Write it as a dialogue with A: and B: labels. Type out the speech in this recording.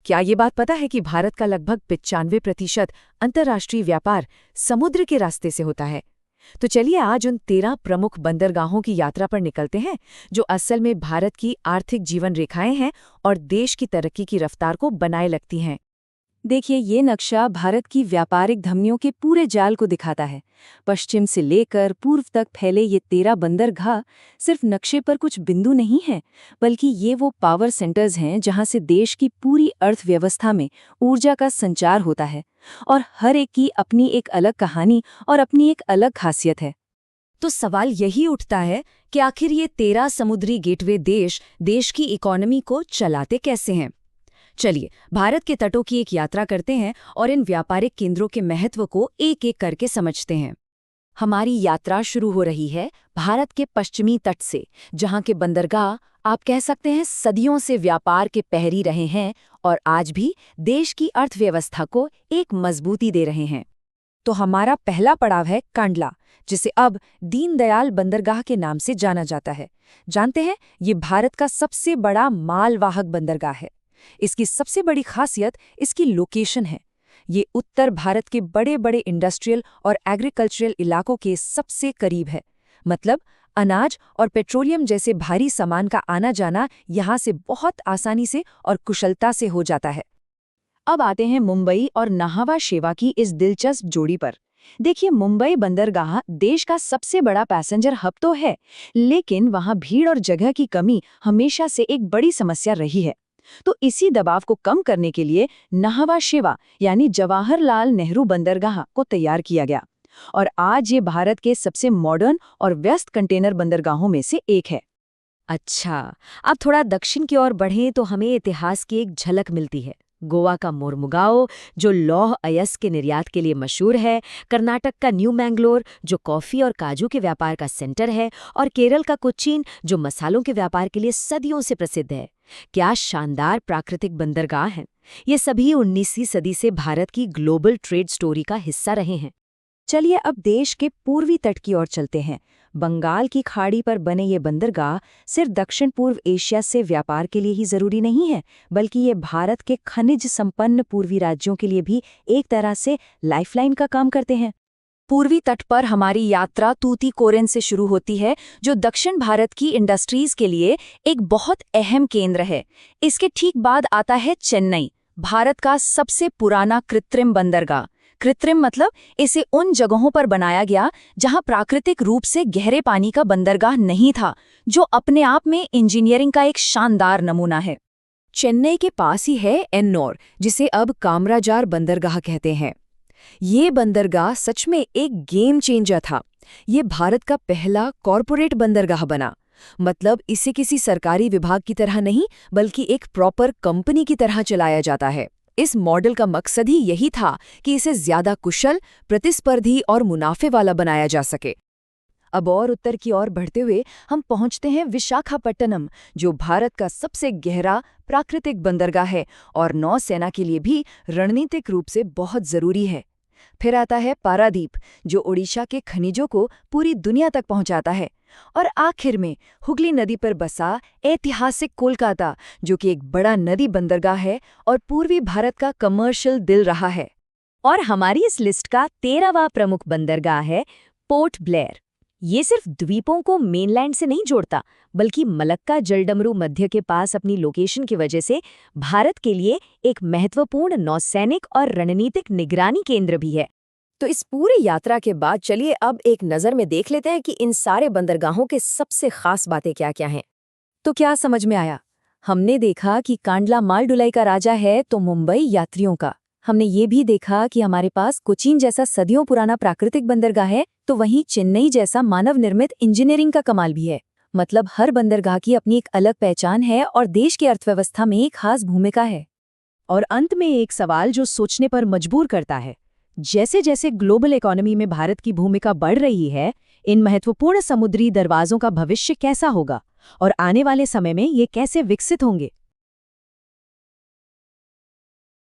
A: क्या ये बात पता है कि भारत का लगभग 95% अंतर्राष्ट्रीय व्यापार समुद्र के रास्ते से होता है? तो चलिए आज उन 13 प्रमुख बंदरगाहों की यात्रा पर निकलते हैं, जो असल में भारत की आर्थिक जीवन रेखाएं हैं और देश की तरक्की की रफ्तार को बनाए रखती हैं।
B: देखिए, ये नक्शा भारत की व्यापारिक धमनियों के पूरे जाल को दिखाता है। पश्चिम से लेकर पूर्व तक फैले ये 13 बंदरगाह सिर्फ नक्शे पर कुछ बिंदु नहीं हैं, बल्कि ये वो पावर सेंटर्स हैं जहां से देश की पूरी अर्थव्यवस्था में ऊर्जा का संचार होता है। और हर एक की अपनी एक अलग कहानी और अपनी एक अलग खासियत है।
A: तो सवाल यही उठता है कि आखिर ये 13 समुद्री गेटवे देश की इकोनॉमी को चलाते कैसे हैं? चलिए भारत के तटों की एक यात्रा करते हैं और इन व्यापारिक केंद्रों के महत्व को एक-एक करके समझते हैं। हमारी यात्रा शुरू हो रही है भारत के पश्चिमी तट से, जहां के बंदरगाह आप कह सकते हैं सदियों से व्यापार के पहरी रहे हैं और आज भी देश की अर्थव्यवस्था को एक मजबूती दे रहे हैं। तो हमारा पहला पड़ाव है कांडला, जिसे अब दीनदयाल बंदरगाह के नाम से जाना जाता है। जानते हैं, ये भारत का सबसे बड़ा मालवाहक बंदरगाह है। इसकी सबसे बड़ी खासियत इसकी लोकेशन है। ये उत्तर भारत के बड़े बड़े इंडस्ट्रियल और एग्रीकल्चरल इलाकों के सबसे करीब है। मतलब अनाज और पेट्रोलियम जैसे भारी सामान का आना जाना यहाँ से बहुत आसानी से और कुशलता से हो जाता है। अब आते हैं मुंबई और नाहवा शेवा की इस दिलचस्प जोड़ी पर। देखिए, मुंबई बंदरगाह देश का सबसे बड़ा पैसेंजर हब तो है, लेकिन वहाँ भीड़ और जगह की कमी हमेशा से एक बड़ी समस्या रही है। तो इसी दबाव को कम करने के लिए नाहवा शेवा यानी जवाहरलाल नेहरू बंदरगाह को तैयार किया गया और आज ये भारत के सबसे मॉडर्न और व्यस्त कंटेनर बंदरगाहों में से एक है। अच्छा, अब थोड़ा दक्षिण की ओर बढ़ें तो हमें इतिहास की एक झलक मिलती है। गोवा का मोरमुगाओ, जो लौह अयस्क के निर्यात के लिए मशहूर है, कर्नाटक का न्यू मैंगलोर, जो कॉफ़ी और काजू के व्यापार का सेंटर है, और केरल का कोचीन, जो मसालों के व्यापार के लिए सदियों से प्रसिद्ध है। क्या शानदार प्राकृतिक बंदरगाह हैं! ये सभी 19वीं सदी से भारत की ग्लोबल ट्रेड स्टोरी का हिस्सा रहे हैं।
B: चलिए अब देश के पूर्वी तट की ओर चलते हैं। बंगाल की खाड़ी पर बने ये बंदरगाह सिर्फ दक्षिण पूर्व एशिया से व्यापार के लिए ही जरूरी नहीं है, बल्कि ये भारत के खनिज संपन्न पूर्वी राज्यों के लिए भी एक तरह से लाइफलाइन का काम करते हैं। पूर्वी तट पर हमारी यात्रा तूतीकोरिन से शुरू होती है, जो दक्षिण भारत की इंडस्ट्रीज के लिए एक बहुत अहम केंद्र है। इसके ठीक बाद आता है चेन्नई, भारत का सबसे पुराना कृत्रिम बंदरगाह। कृत्रिम मतलब इसे उन जगहों पर बनाया गया जहां प्राकृतिक रूप से गहरे पानी का बंदरगाह नहीं था, जो अपने आप में इंजीनियरिंग का एक शानदार नमूना है।
A: चेन्नई के पास ही है एन्नोर, जिसे अब कामराजार बंदरगाह कहते हैं। ये बंदरगाह सच में एक गेम चेंजर था। ये भारत का पहला कॉरपोरेट बंदरगाह बना। मतलब इसे किसी सरकारी विभाग की तरह नहीं, बल्कि एक प्रॉपर कंपनी की तरह चलाया जाता है। इस मॉडल का मकसद ही यही था कि इसे ज्यादा कुशल, प्रतिस्पर्धी और मुनाफे वाला बनाया जा सके। अब और उत्तर की ओर बढ़ते हुए हम पहुंचते हैं विशाखापट्टनम, जो भारत का सबसे गहरा प्राकृतिक बंदरगाह है और नौसेना के लिए भी रणनीतिक रूप से बहुत जरूरी है। फिर आता है पारादीप, जो ओडिशा के खनिजों को पूरी दुनिया तक पहुंचाता है। और आखिर में हुगली नदी पर बसा ऐतिहासिक कोलकाता, जो कि एक बड़ा नदी बंदरगाह है और पूर्वी भारत का कमर्शियल दिल रहा है। और हमारी इस लिस्ट का 13वां प्रमुख बंदरगाह है पोर्ट ब्लेयर। ये सिर्फ द्वीपों को मेनलैंड से नहीं जोड़ता, बल्कि मलक्का जलडमरू मध्य के पास अपनी लोकेशन की वजह से भारत के लिए एक महत्वपूर्ण नौसैनिक और रणनीतिक निगरानी केंद्र भी है। तो इस पूरी यात्रा के बाद चलिए अब एक नज़र में देख लेते हैं कि इन सारे बंदरगाहों के सबसे खास बातें क्या-क्या हैं।
B: तो क्या समझ में आया? हमने देखा कि कांडला माल ढुलाई का राजा है, तो मुंबई यात्रियों का। हमने ये भी देखा कि हमारे पास कोचीन जैसा सदियों पुराना प्राकृतिक बंदरगाह है, तो वहीं चेन्नई जैसा मानव निर्मित इंजीनियरिंग का कमाल भी है। मतलब हर बंदरगाह की अपनी एक अलग पहचान है और देश की अर्थव्यवस्था में एक खास भूमिका है। और अंत में एक सवाल जो सोचने पर मजबूर करता है, जैसे जैसे ग्लोबल इकोनॉमी में भारत की भूमिका बढ़ रही है, इन महत्वपूर्ण समुद्री दरवाजों का भविष्य कैसा होगा और आने वाले समय में ये कैसे विकसित होंगे?